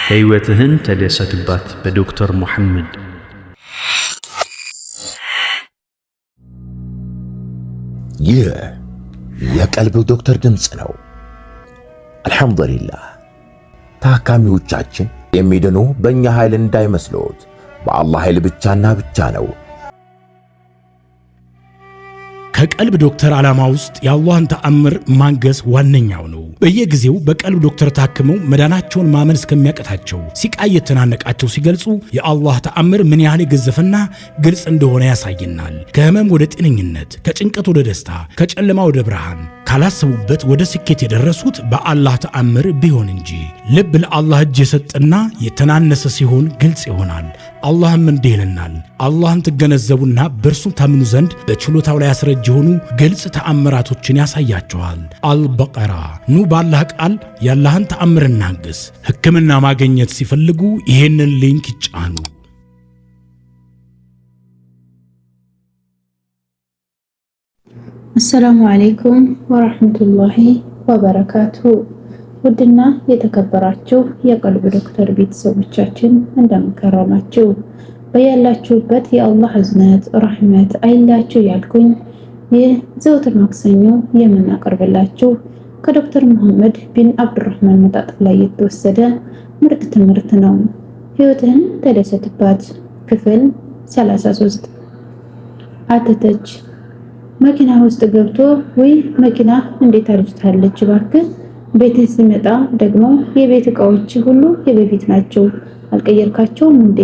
ሕይወትህን ተደሰትባት በዶክተር ሙሐመድ። ይህ የቀልብ ዶክተር ድምፅ ነው። አልሐምዱሊላህ። ታካሚዎቻችን የሚድኑ በእኛ ኃይል እንዳይመስሎት፣ በአላህ ኃይል ብቻና ብቻ ነው። ከቀልብ ዶክተር ዓላማ ውስጥ የአላህን ተአምር ማንገስ ዋነኛው ነው። በየጊዜው በቀልብ ዶክተር ታክመው መዳናቸውን ማመን እስከሚያቀታቸው ሲቃይ የተናነቃቸው ሲገልጹ የአላህ ተአምር ምን ያህል የገዘፈና ግልጽ እንደሆነ ያሳየናል። ከህመም ወደ ጤነኝነት፣ ከጭንቀት ወደ ደስታ፣ ከጨለማ ወደ ብርሃን፣ ካላሰቡበት ወደ ስኬት የደረሱት በአላህ ተአምር ቢሆን እንጂ። ልብ ለአላህ እጅ የሰጠና የተናነሰ ሲሆን ግልጽ ይሆናል። አላህም እንዲህ ይለናል፣ አላህን ትገነዘቡና በእርሱ ታምኑ ዘንድ በችሎታው ላይ ያስረጅ የሆኑ ግልጽ ተአምራቶችን ያሳያቸዋል። አልበቀራ። ኑ ባላህ ቃል ያላህን ተአምር እናግስ። ሕክምና ማግኘት ሲፈልጉ ይሄንን ሊንክ ይጫኑ። አሰላሙ አለይኩም ወራህመቱላሂ ወበረካቱ። ውድና የተከበራችሁ የቀልብ ዶክተር ቤተሰቦቻችን እንደምን ከረማችሁ? በያላችሁበት የአላህ እዝነት ረህመት አይላችሁ ያልኩኝ ይህ ዘወትር ማክሰኞ የምናቀርብላችሁ ከዶክተር መሐመድ ቢን አብዱራህማን መጣጥፍ ላይ የተወሰደ ምርጥ ትምህርት ነው። ህይወትህን ተደሰትባት ክፍል 33። አተተች። መኪና ውስጥ ገብቶ ወይ መኪና እንዴት አርጅታለች እባክህ፣ ቤት ሲመጣ ደግሞ የቤት እቃዎች ሁሉ የበፊት ናቸው አልቀየርካቸውም እንዴ?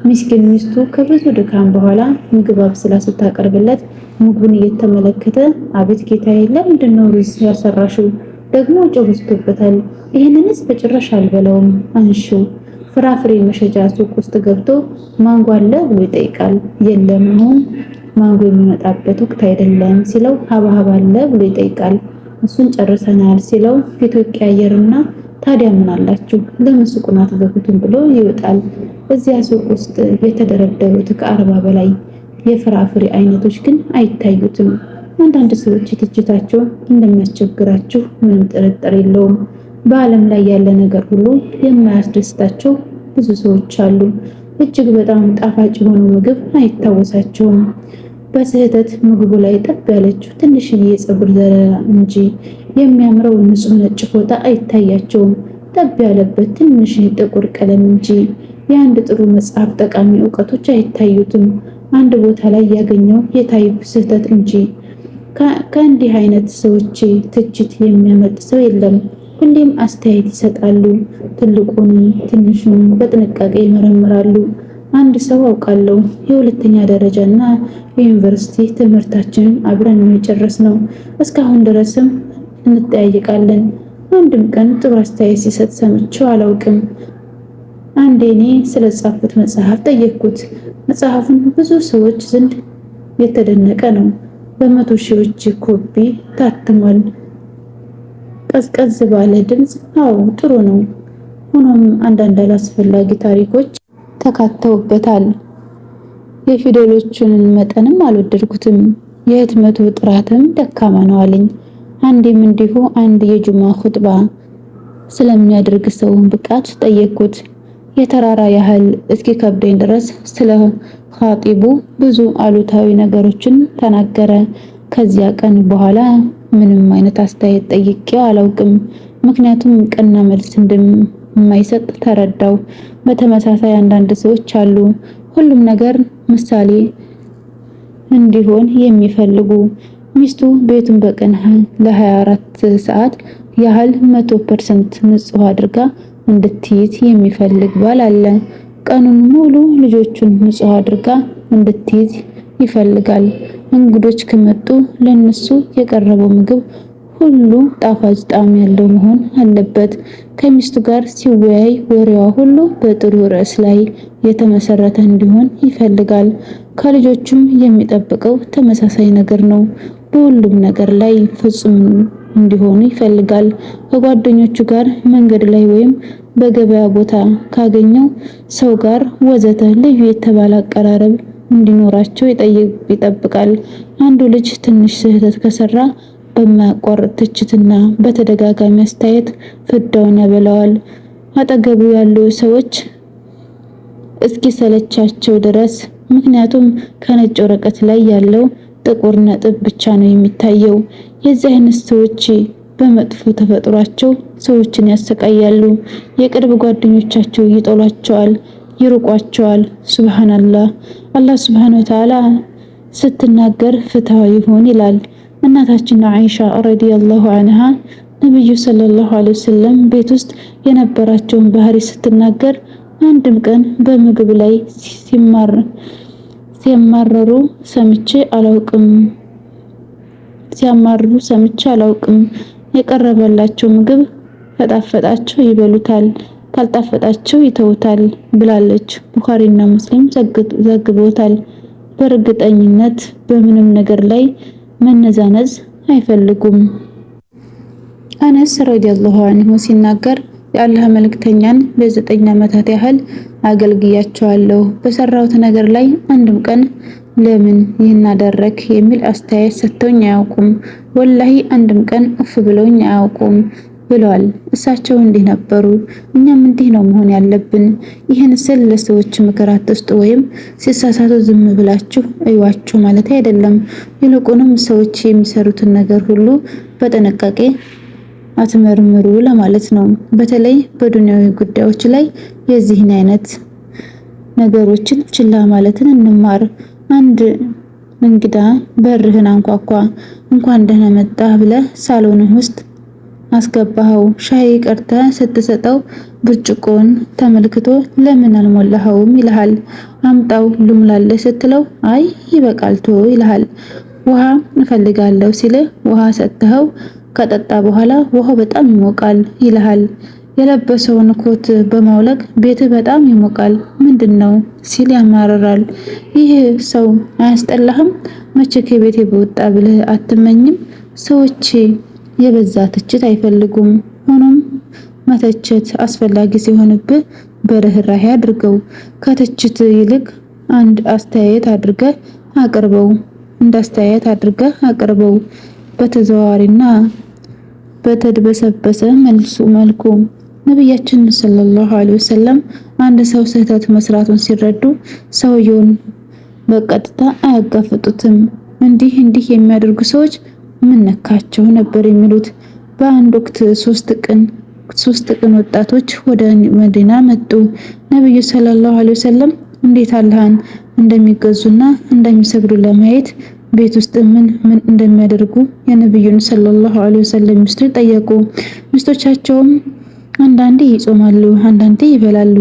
ምስኪን ሚስቱ ከብዙ ድካም በኋላ ምግብ አብስላ ስታቀርብለት ምግቡን እየተመለከተ አቤት ጌታዬ፣ ለምንድነው ሩዝ ያልሰራሽው? ደግሞ ጨው በዝቶበታል። ይሄንንስ በጭራሽ አልበላውም፣ አንሺው። ፍራፍሬ መሸጫ ሱቅ ውስጥ ገብቶ ማንጎ አለ ብሎ ይጠይቃል። የለም አሁን ማንጎ የሚመጣበት ወቅት አይደለም ሲለው ሀብሀብ አለ ብሎ ይጠይቃል። እሱን ጨርሰናል ሲለው ፊቱ ይቀያየርና ታዲያ ምን አላችሁ ለምን ሱቁን አትገቡትም ብሎ ይወጣል። እዚያ ሱቅ ውስጥ የተደረደሩት ከ40 በላይ የፍራፍሬ አይነቶች ግን አይታዩትም። አንዳንድ ሰዎች ትችታቸው እንደሚያስቸግራችሁ ምንም ጥርጥር የለውም። በዓለም ላይ ያለ ነገር ሁሉ የማያስደስታቸው ብዙ ሰዎች አሉ። እጅግ በጣም ጣፋጭ የሆነው ምግብ አይታወሳቸውም። በስህተት ምግቡ ላይ ጠብ ያለችው ትንሽዬ የፀጉር ዘለላ እንጂ የሚያምረው ንጹህ ነጭ ፎጣ አይታያቸውም። ጠብ ያለበት ትንሽ ጥቁር ቀለም እንጂ የአንድ ጥሩ መጽሐፍ ጠቃሚ ዕውቀቶች አይታዩትም። አንድ ቦታ ላይ ያገኘው የታይፕ ስህተት እንጂ። ከእንዲህ አይነት ሰዎች ትችት የሚያመጥ ሰው የለም። ሁሌም አስተያየት ይሰጣሉ። ትልቁንም ትንሹንም በጥንቃቄ ይመረምራሉ። አንድ ሰው አውቃለሁ፣ የሁለተኛ ደረጃና የዩኒቨርሲቲ ትምህርታችንን አብረን ነው የጨረስነው። እስካሁን ድረስም እንጠያየቃለን። አንድም ቀን ጥሩ አስተያየት ሲሰጥ ሰምቼው አላውቅም። አንዴ እኔ ስለጻፍኩት መጽሐፍ ጠየቅኩት። መጽሐፉን ብዙ ሰዎች ዘንድ የተደነቀ ነው። በመቶ ሺዎች ኮፒ ታትሟል። ቀዝቀዝ ባለ ድምፅ አዎ ጥሩ ነው፣ ሆኖም አንዳንድ አላስፈላጊ ታሪኮች ተካተውበታል። የፊደሎቹን መጠንም አልወደድኩትም። የህትመቱ ጥራትም ደካማ ነው አለኝ። አንዴም እንዲሁ አንድ የጁማ ኹጥባ ስለሚያደርግ ሰው ብቃት ጠየቅኩት። የተራራ ያህል እስኪ ከብደኝ ድረስ ስለ ኻጢቡ ብዙ አሉታዊ ነገሮችን ተናገረ። ከዚያ ቀን በኋላ ምንም አይነት አስተያየት ጠይቄው አላውቅም። ምክንያቱም ቀና መልስ እንደማይሰጥ ተረዳው። በተመሳሳይ አንዳንድ ሰዎች አሉ ሁሉም ነገር ምሳሌ እንዲሆን የሚፈልጉ። ሚስቱ ቤቱን በቀን ለ24 ሰዓት ያህል 100% ንጹህ አድርጋ እንድትይዝ የሚፈልግ ባል አለ። ቀኑን ሙሉ ልጆቹን ንጹህ አድርጋ እንድትይዝ ይፈልጋል። እንግዶች ከመጡ ለነሱ የቀረበው ምግብ ሁሉ ጣፋጭ ጣዕም ያለው መሆን አለበት። ከሚስቱ ጋር ሲወያይ ወሬዋ ሁሉ በጥሩ ርዕስ ላይ የተመሰረተ እንዲሆን ይፈልጋል። ከልጆቹም የሚጠብቀው ተመሳሳይ ነገር ነው። በሁሉም ነገር ላይ ፍጹም እንዲሆኑ ይፈልጋል። ከጓደኞቹ ጋር መንገድ ላይ ወይም በገበያ ቦታ ካገኘው ሰው ጋር ወዘተ ልዩ የተባለ አቀራረብ እንዲኖራቸው ይጠብቃል። አንዱ ልጅ ትንሽ ስህተት ከሰራ በማያቋርጥ ትችትና በተደጋጋሚ አስተያየት ፍዳውን ያበላዋል። አጠገቡ ያሉ ሰዎች እስኪሰለቻቸው ድረስ። ምክንያቱም ከነጭ ወረቀት ላይ ያለው ጥቁር ነጥብ ብቻ ነው የሚታየው። የዚህ አይነት ሰዎች በመጥፎ ተፈጥሯቸው ሰዎችን ያሰቃያሉ። የቅርብ ጓደኞቻቸው ይጠሏቸዋል፣ ይርቋቸዋል። ሱብሃንአላህ። አላህ ሱብሃነሁ ወተዓላ ስትናገር ፍትሃዊ ይሁን ይላል። እናታችን አይሻ ረዲየላሁ ዐንሃ ነብዩ ሰለላሁ ዐለይሂ ወሰለም ቤት ውስጥ የነበራቸውን ባህሪ ስትናገር አንድም ቀን በምግብ ላይ ሲያማርሩ ሰምቼ አላውቅም። የቀረበላቸው ምግብ ከጣፈጣቸው ይበሉታል፣ ካልጣፈጣቸው ይተውታል ብላለች። ቡኻሪና ሙስሊም ዘግበውታል። በእርግጠኝነት በምንም ነገር ላይ መነዛነዝ አይፈልጉም። አነስ ረዲየላሁ ዐንሁ ሲናገር የአላህ መልእክተኛን ለ9 ዓመታት ያህል አገልግያቸዋለሁ። በሰራሁት ነገር ላይ አንድም ቀን ለምን ይህን አደረክ የሚል አስተያየት ሰጥተውኝ አያውቁም። ወላሂ አንድም ቀን እፍ ብለውኝ አያውቁም ብለዋል። እሳቸው እንዲህ ነበሩ። እኛም እንዲህ ነው መሆን ያለብን። ይህን ስል ለሰዎች ምክር አትስጡ ወይም ሲሳሳቱ ዝም ብላችሁ እዩዋቸው ማለት አይደለም። ይልቁንም ሰዎች የሚሰሩትን ነገር ሁሉ በጥንቃቄ አትመርምሩ ለማለት ነው። በተለይ በዱንያዊ ጉዳዮች ላይ የዚህን አይነት ነገሮችን ችላ ማለትን እንማር። አንድ እንግዳ በርህን አንኳኳ። እንኳን ደህና መጣህ ብለህ ሳሎንህ ውስጥ አስገባኸው። ሻይ ቀርተ ስትሰጠው ብርጭቆን ተመልክቶ ለምን አልሞላኸውም ይልሃል። አምጣው ልሙላለህ ስትለው አይ ይበቃል ቶ ይልሃል። ውሃ እፈልጋለሁ ሲልህ ውሃ ሰጥተኸው ከጠጣ በኋላ ውሃው በጣም ይሞቃል ይልሃል። የለበሰውን ኮት በማውለቅ ቤት በጣም ይሞቃል ምንድነው ሲል ያማርራል። ይህ ሰው አያስጠላህም? መቼ ከቤቴ በወጣ ብለህ አትመኝም? ሰዎች የበዛ ትችት አይፈልጉም። ሆኖም መተቸት አስፈላጊ ሲሆንብህ በርህራሄ አድርገው። ከትችት ይልቅ አንድ አስተያየት አድርገህ አቅርበው። በተዘዋዋሪና በተድበሰበሰ መልኩ ነብያችን ሰለላሁ ዐለይሂ ወሰለም አንድ ሰው ስህተት መስራቱን ሲረዱ ሰውየውን በቀጥታ አያጋፍጡትም። እንዲህ የሚያደርጉ ሰዎች ምን ነካቸው ነበር የሚሉት። በአንድ ወቅት 3 ቀን ወጣቶች ወደ መዲና መጡ። ነብዩ ሰለላሁ ዐለይሂ ወሰለም እንዴት አላህን እንደሚገዙና እንደሚሰግዱ ለማየት ቤት ውስጥ ምን እንደሚያደርጉ የነብዩን ሰለላሁ ዐለይሂ ወሰለም ሚስቶች ጠየቁ። ሚስቶቻቸውም አንዳንዴ ይጾማሉ፣ አንዳንዴ ይበላሉ፣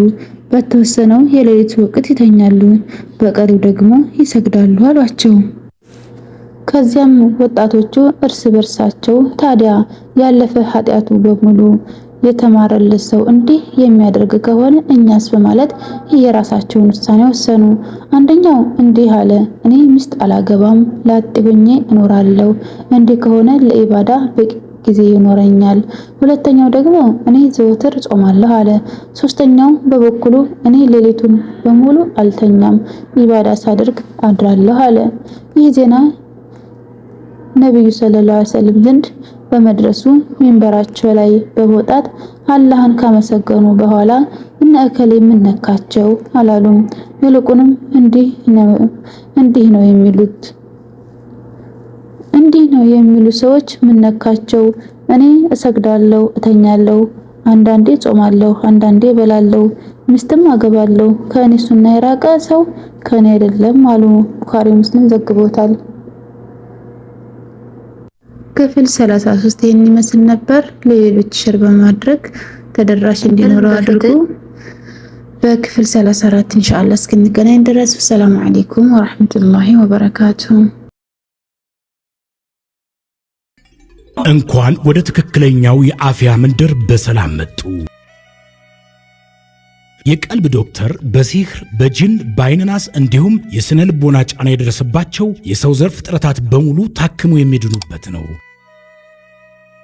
በተወሰነው የሌሊት ወቅት ይተኛሉ፣ በቀሪው ደግሞ ይሰግዳሉ አሏቸው። ከዚያም ወጣቶቹ እርስ በርሳቸው ታዲያ ያለፈ ኃጢአቱ በሙሉ የተማረለት ሰው እንዲህ የሚያደርግ ከሆነ እኛስ በማለት የራሳቸውን ውሳኔ ወሰኑ። አንደኛው እንዲህ አለ፣ እኔ ሚስት አላገባም፣ ላጤ ሆኜ እኖራለሁ። እንዲህ ከሆነ ለኢባዳ በቂ ጊዜ ይኖረኛል። ሁለተኛው ደግሞ እኔ ዘወትር ጾማለሁ አለ። ሶስተኛው በበኩሉ እኔ ሌሊቱን በሙሉ አልተኛም፣ ኢባዳ ሳደርግ አድራለሁ አለ። ይህ ዜና ነብዩ ሰለላሁ ዐለይሂ ወሰለም ዘንድ በመድረሱ ሚንበራቸው ላይ በመውጣት አላህን ካመሰገኑ በኋላ እነ እከሌ ምን ነካቸው አላሉም። ይልቁንም እንዲህ ነው የሚሉ ሰዎች ምን ነካቸው? እኔ እሰግዳለሁ፣ እተኛለሁ፣ አንዳንዴ ጾማለሁ፣ አንዳንዴ እበላለሁ፣ ሚስትም አገባለሁ። ከእኔ ሱና የራቀ ሰው ከኔ አይደለም አሉ። ቡኻሪ ሙስሊም ዘግቦታል። ክፍል 33 ይህን ይመስል ነበር። ለሌሎች ሼር በማድረግ ተደራሽ እንዲኖረው አድርጉ። በክፍል 34 ኢንሻአላህ እስክንገናኝ ድረስ ሰላም አለይኩም ወራህመቱላሂ ወበረካቱ። እንኳን ወደ ትክክለኛው የአፍያ መንደር በሰላም መጡ። የቀልብ ዶክተር በሲህር በጅን በአይንናስ እንዲሁም የስነ ልቦና ጫና የደረሰባቸው የሰው ዘር ፍጥረታት በሙሉ ታክመው የሚድኑበት ነው።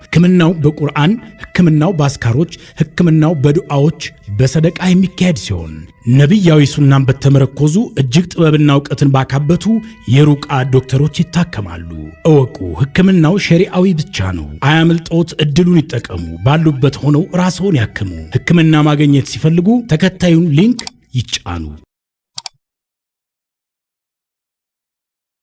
ሕክምናው በቁርአን፣ ሕክምናው በአስካሮች፣ ሕክምናው በዱዓዎች በሰደቃ የሚካሄድ ሲሆን ነብያዊ ሱናን በተመረኮዙ እጅግ ጥበብና ዕውቀትን ባካበቱ የሩቃ ዶክተሮች ይታከማሉ። እወቁ፣ ሕክምናው ሸሪዓዊ ብቻ ነው። አያምልጦት፣ እድሉን ይጠቀሙ። ባሉበት ሆነው ራስዎን ያክሙ። ሕክምና ማግኘት ሲፈልጉ ተከታዩን ሊንክ ይጫኑ።